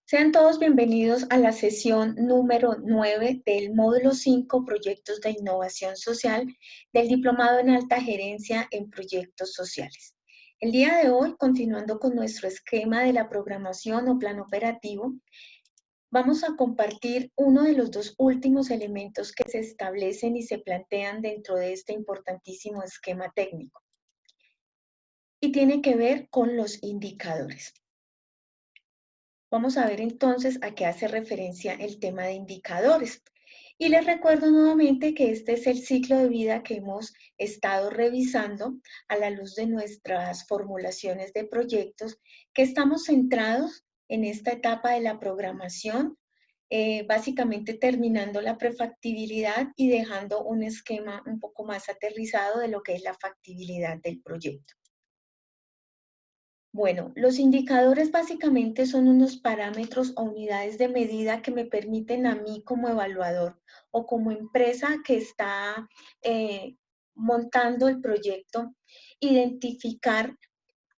Sean todos bienvenidos a la sesión número 9 del módulo 5 Proyectos de Innovación Social del Diplomado en Alta Gerencia en Proyectos Sociales. El día de hoy, continuando con nuestro esquema de la programación o plan operativo, vamos a compartir uno de los dos últimos elementos que se establecen y se plantean dentro de este importantísimo esquema técnico. Y tiene que ver con los indicadores. Vamos a ver entonces a qué hace referencia el tema de indicadores. Y les recuerdo nuevamente que este es el ciclo de vida que hemos estado revisando a la luz de nuestras formulaciones de proyectos, que estamos centrados en esta etapa de la programación, básicamente terminando la prefactibilidad y dejando un esquema un poco más aterrizado de lo que es la factibilidad del proyecto. Bueno, los indicadores básicamente son unos parámetros o unidades de medida que me permiten a mí como evaluador o como empresa que está montando el proyecto, identificar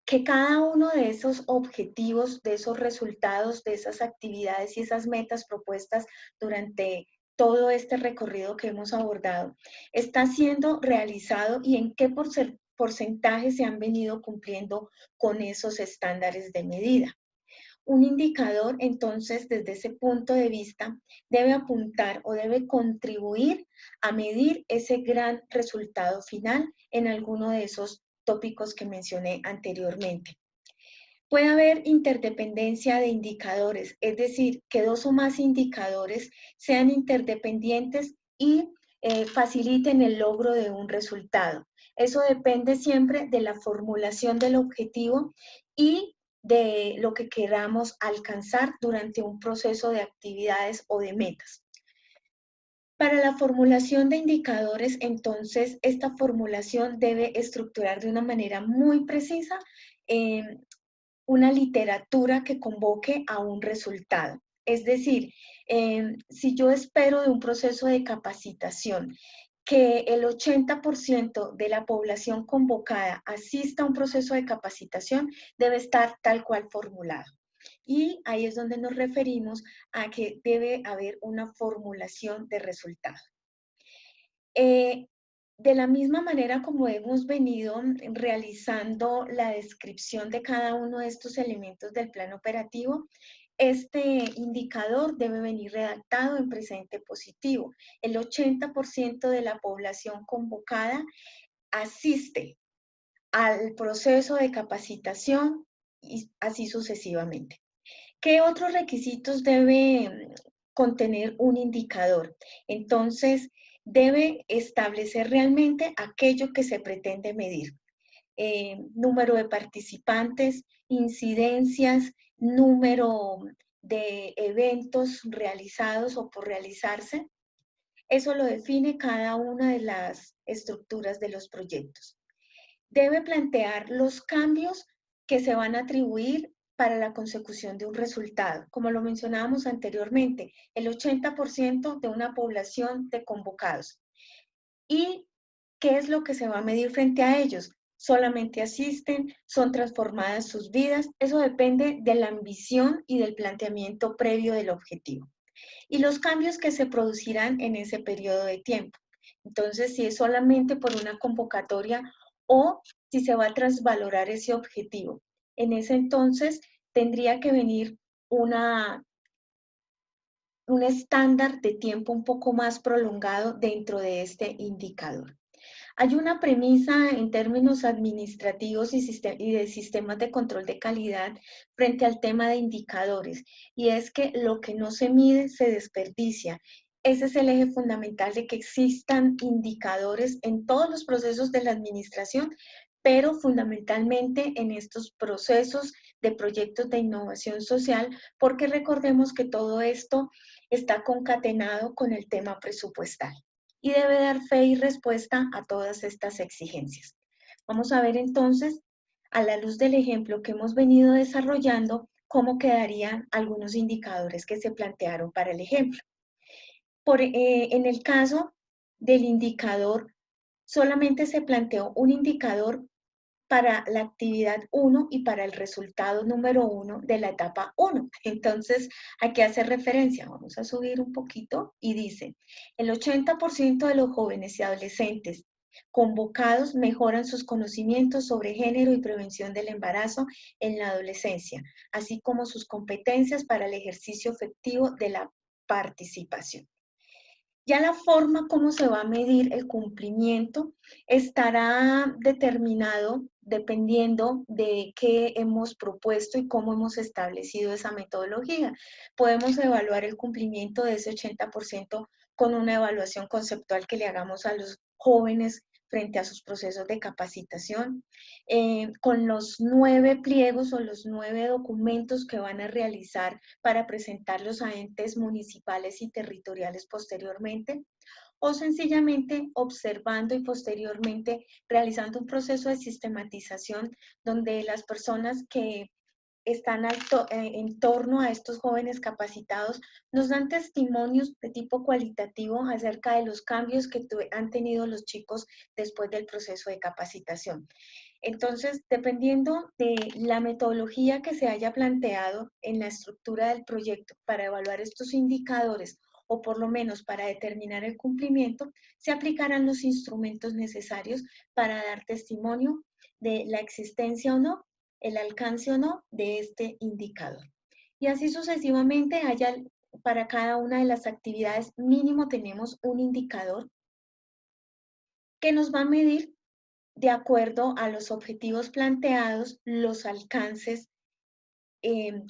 que cada uno de esos objetivos, de esos resultados, de esas actividades y esas metas propuestas durante todo este recorrido que hemos abordado, está siendo realizado y en qué porcentaje se han venido cumpliendo con esos estándares de medida. Un indicador, entonces, desde ese punto de vista, debe apuntar o debe contribuir a medir ese gran resultado final en alguno de esos tópicos que mencioné anteriormente. Puede haber interdependencia de indicadores, es decir, que dos o más indicadores sean interdependientes y faciliten el logro de un resultado. Eso depende siempre de la formulación del objetivo y de lo que queramos alcanzar durante un proceso de actividades o de metas. Para la formulación de indicadores, entonces, esta formulación debe estructurar de una manera muy precisa una literatura que convoque a un resultado. Es decir, si yo espero de un proceso de capacitación que el 80% de la población convocada asista a un proceso de capacitación, debe estar tal cual formulado. Y ahí es donde nos referimos a que debe haber una formulación de resultado. De la misma manera como hemos venido realizando la descripción de cada uno de estos elementos del plan operativo, este indicador debe venir redactado en presente positivo. El 80% de la población convocada asiste al proceso de capacitación y así sucesivamente. ¿Qué otros requisitos debe contener un indicador? Entonces, debe establecer realmente aquello que se pretende medir. Número de participantes, incidencias, número de eventos realizados o por realizarse. Eso lo define cada una de las estructuras de los proyectos. Debe plantear los cambios que se van a atribuir para la consecución de un resultado. Como lo mencionábamos anteriormente, el 80% de una población de convocados. ¿Y qué es lo que se va a medir frente a ellos? Solamente asisten, son transformadas sus vidas. Eso depende de la ambición y del planteamiento previo del objetivo. Y los cambios que se producirán en ese periodo de tiempo. Entonces, si es solamente por una convocatoria o si se va a transvalorar ese objetivo. En ese entonces tendría que venir un estándar de tiempo un poco más prolongado dentro de este indicador. Hay una premisa en términos administrativos y de sistemas de control de calidad frente al tema de indicadores, y es que lo que no se mide se desperdicia. Ese es el eje fundamental de que existan indicadores en todos los procesos de la administración, pero fundamentalmente en estos procesos de proyectos de innovación social, porque recordemos que todo esto está concatenado con el tema presupuestal y debe dar fe y respuesta a todas estas exigencias. Vamos a ver entonces, a la luz del ejemplo que hemos venido desarrollando, cómo quedarían algunos indicadores que se plantearon para el ejemplo. En el caso del indicador, solamente se planteó un indicador para la actividad 1 y para el resultado número 1 de la etapa 1. Entonces, ¿a qué hace referencia? Vamos a subir un poquito y dice, el 80% de los jóvenes y adolescentes convocados mejoran sus conocimientos sobre género y prevención del embarazo en la adolescencia, así como sus competencias para el ejercicio efectivo de la participación. Ya la forma como se va a medir el cumplimiento estará determinado dependiendo de qué hemos propuesto y cómo hemos establecido esa metodología. Podemos evaluar el cumplimiento de ese 80% con una evaluación conceptual que le hagamos a los jóvenes frente a sus procesos de capacitación, con los 9 pliegos o los 9 documentos que van a realizar para presentarlos a entes municipales y territoriales posteriormente, o sencillamente observando y posteriormente realizando un proceso de sistematización donde las personas que están en torno a estos jóvenes capacitados nos dan testimonios de tipo cualitativo acerca de los cambios que han tenido los chicos después del proceso de capacitación. Entonces, dependiendo de la metodología que se haya planteado en la estructura del proyecto para evaluar estos indicadores o por lo menos para determinar el cumplimiento, se aplicarán los instrumentos necesarios para dar testimonio de la existencia o no, el alcance o no de este indicador. Y así sucesivamente, para cada una de las actividades mínimo tenemos un indicador que nos va a medir de acuerdo a los objetivos planteados, los alcances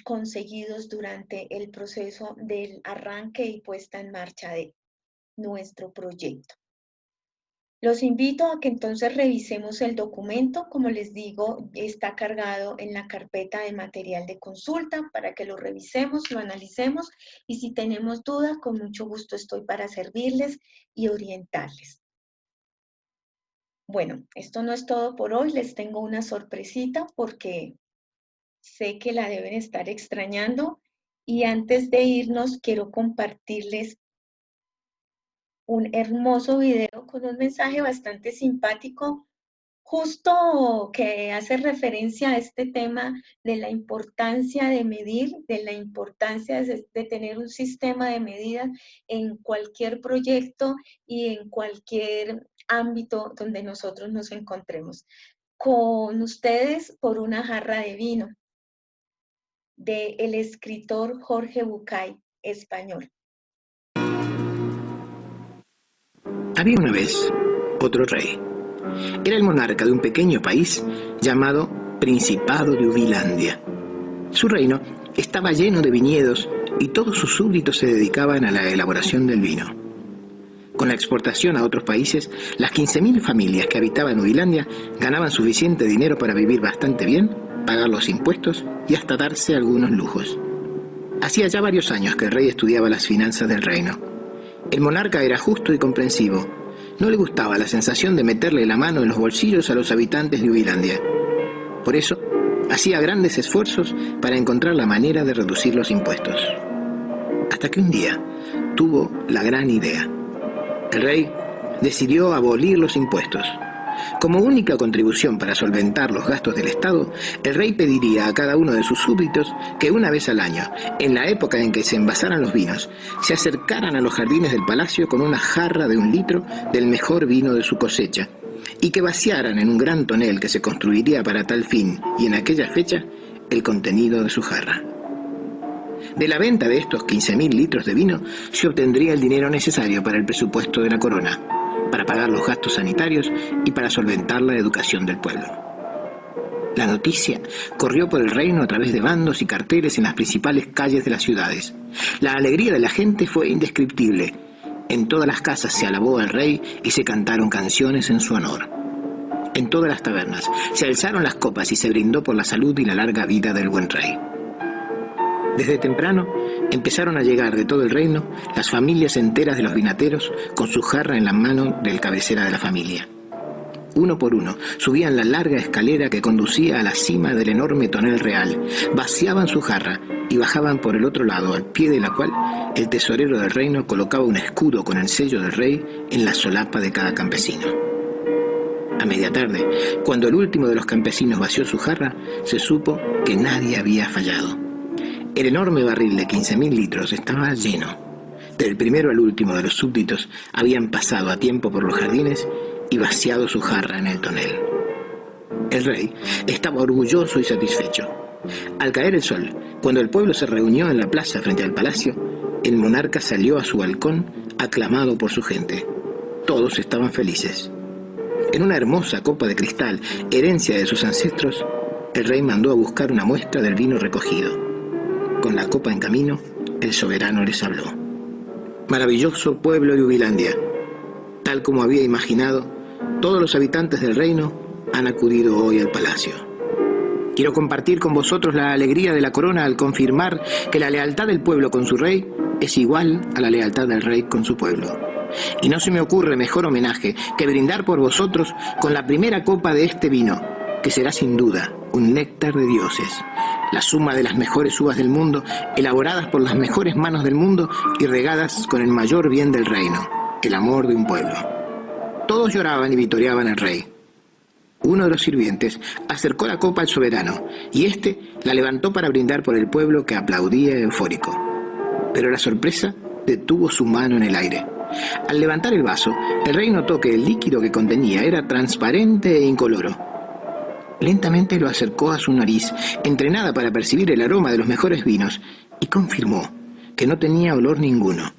conseguidos durante el proceso del arranque y puesta en marcha de nuestro proyecto. Los invito a que entonces revisemos el documento. Como les digo, está cargado en la carpeta de material de consulta para que lo revisemos, lo analicemos y si tenemos dudas, con mucho gusto estoy para servirles y orientarles. Bueno, esto no es todo por hoy. Les tengo una sorpresita porque sé que la deben estar extrañando y antes de irnos quiero compartirles un hermoso video con un mensaje bastante simpático, justo que hace referencia a este tema de la importancia de medir, de la importancia de tener un sistema de medidas en cualquier proyecto y en cualquier ámbito donde nosotros nos encontremos. Con ustedes, Por una jarra de vino, del escritor Jorge Bucay, español. Había una vez otro rey. Era el monarca de un pequeño país llamado Principado de Ubilandia. Su reino estaba lleno de viñedos y todos sus súbditos se dedicaban a la elaboración del vino. Con la exportación a otros países, las 15.000 familias que habitaban Ubilandia ganaban suficiente dinero para vivir bastante bien, pagar los impuestos y hasta darse algunos lujos. Hacía ya varios años que el rey estudiaba las finanzas del reino. El monarca era justo y comprensivo. No le gustaba la sensación de meterle la mano en los bolsillos a los habitantes de Ubilandia. Por eso, hacía grandes esfuerzos para encontrar la manera de reducir los impuestos. Hasta que un día tuvo la gran idea. El rey decidió abolir los impuestos. Como única contribución para solventar los gastos del Estado, el rey pediría a cada uno de sus súbditos que una vez al año, en la época en que se envasaran los vinos, se acercaran a los jardines del palacio con una jarra de 1 litro del mejor vino de su cosecha, y que vaciaran en un gran tonel que se construiría para tal fin y en aquella fecha el contenido de su jarra. De la venta de estos 15.000 litros de vino se obtendría el dinero necesario para el presupuesto de la corona, para pagar los gastos sanitarios y para solventar la educación del pueblo. La noticia corrió por el reino a través de bandos y carteles en las principales calles de las ciudades. La alegría de la gente fue indescriptible. En todas las casas se alabó al rey y se cantaron canciones en su honor. En todas las tabernas se alzaron las copas y se brindó por la salud y la larga vida del buen rey. Desde temprano empezaron a llegar de todo el reino las familias enteras de los vinateros con su jarra en la mano del cabecera de la familia. Uno por uno subían la larga escalera que conducía a la cima del enorme tonel real, vaciaban su jarra y bajaban por el otro lado, al pie de la cual el tesorero del reino colocaba un escudo con el sello del rey en la solapa de cada campesino. A media tarde, cuando el último de los campesinos vació su jarra, se supo que nadie había fallado. El enorme barril de 15.000 litros estaba lleno. Del primero al último de los súbditos habían pasado a tiempo por los jardines y vaciado su jarra en el tonel. El rey estaba orgulloso y satisfecho. Al caer el sol, cuando el pueblo se reunió en la plaza frente al palacio, el monarca salió a su balcón aclamado por su gente. Todos estaban felices. En una hermosa copa de cristal, herencia de sus ancestros, el rey mandó a buscar una muestra del vino recogido. Con la copa en camino, el soberano les habló. Maravilloso pueblo de Ubilandia. Tal como había imaginado, todos los habitantes del reino han acudido hoy al palacio. Quiero compartir con vosotros la alegría de la corona al confirmar que la lealtad del pueblo con su rey es igual a la lealtad del rey con su pueblo. Y no se me ocurre mejor homenaje que brindar por vosotros con la primera copa de este vino, que será sin duda un néctar de dioses, la suma de las mejores uvas del mundo, elaboradas por las mejores manos del mundo y regadas con el mayor bien del reino, el amor de un pueblo. Todos lloraban y vitoreaban al rey. Uno de los sirvientes acercó la copa al soberano, y éste la levantó para brindar por el pueblo que aplaudía eufórico. Pero la sorpresa detuvo su mano en el aire. Al levantar el vaso, el rey notó que el líquido que contenía era transparente e incoloro. Lentamente lo acercó a su nariz, entrenada para percibir el aroma de los mejores vinos, y confirmó que no tenía olor ninguno.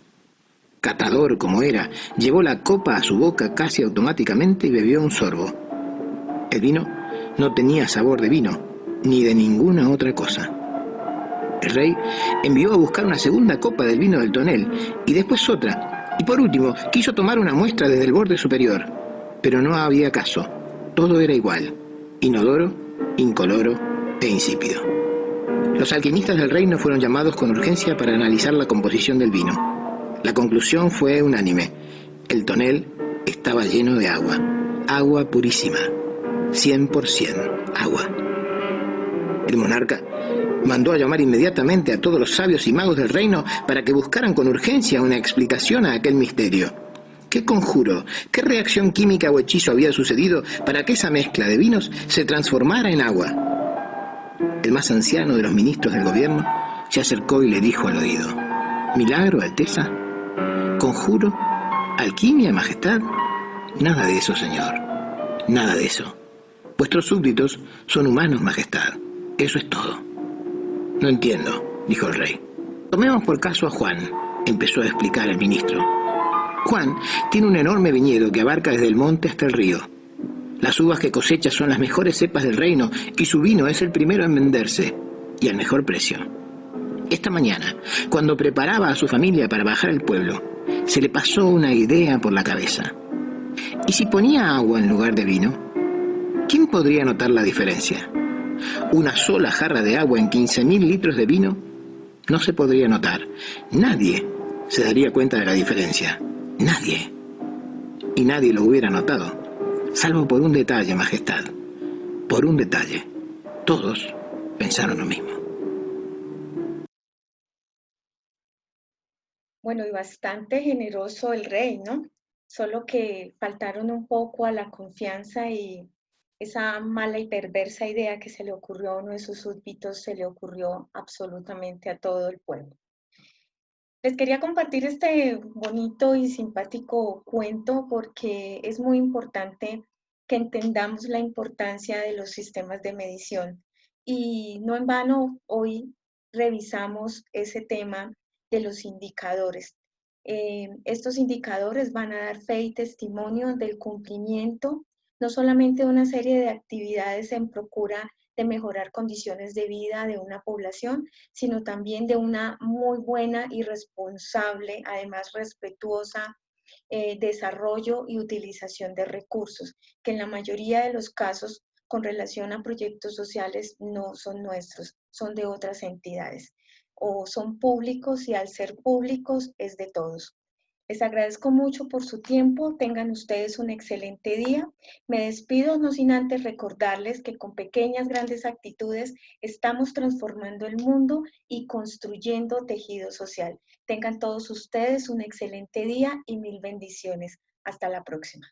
Catador como era, llevó la copa a su boca casi automáticamente y bebió un sorbo. El vino no tenía sabor de vino, ni de ninguna otra cosa. El rey envió a buscar una segunda copa del vino del tonel, y después otra, y por último quiso tomar una muestra desde el borde superior. Pero no había caso, todo era igual, inodoro, incoloro e insípido. Los alquimistas del reino fueron llamados con urgencia para analizar la composición del vino. La conclusión fue unánime: el tonel estaba lleno de agua, agua purísima, 100% agua. El monarca mandó a llamar inmediatamente a todos los sabios y magos del reino para que buscaran con urgencia una explicación a aquel misterio. ¿Qué conjuro, qué reacción química o hechizo había sucedido para que esa mezcla de vinos se transformara en agua? El más anciano de los ministros del gobierno se acercó y le dijo al oído: ¿milagro, Alteza? ¿Conjuro? ¿Alquimia, Majestad? Nada de eso, señor. Nada de eso. Vuestros súbditos son humanos, Majestad. Eso es todo. No entiendo, dijo el rey. Tomemos por caso a Juan, empezó a explicar el ministro. Juan tiene un enorme viñedo que abarca desde el monte hasta el río. Las uvas que cosecha son las mejores cepas del reino y su vino es el primero en venderse, y al mejor precio. Esta mañana, cuando preparaba a su familia para bajar al pueblo, se le pasó una idea por la cabeza. ¿Y si ponía agua en lugar de vino? ¿Quién podría notar la diferencia? Una sola jarra de agua en 15.000 litros de vino no se podría notar. Nadie se daría cuenta de la diferencia. Nadie. Y nadie lo hubiera notado, salvo por un detalle, Majestad. Por un detalle. Todos pensaron lo mismo. Bueno, y bastante generoso el rey, ¿no? Solo que faltaron un poco a la confianza y esa mala y perversa idea que se le ocurrió a uno de sus súbditos se le ocurrió absolutamente a todo el pueblo. Les quería compartir este bonito y simpático cuento porque es muy importante que entendamos la importancia de los sistemas de medición. Y no en vano hoy revisamos ese tema de los indicadores. Estos indicadores van a dar fe y testimonio del cumplimiento, no solamente de una serie de actividades en procura de mejorar condiciones de vida de una población, sino también de una muy buena y responsable, además respetuosa, desarrollo y utilización de recursos, que en la mayoría de los casos con relación a proyectos sociales no son nuestros, son de otras entidades o son públicos y al ser públicos es de todos. Les agradezco mucho por su tiempo, tengan ustedes un excelente día. Me despido no sin antes recordarles que con pequeñas, grandes actitudes estamos transformando el mundo y construyendo tejido social. Tengan todos ustedes un excelente día y mil bendiciones. Hasta la próxima.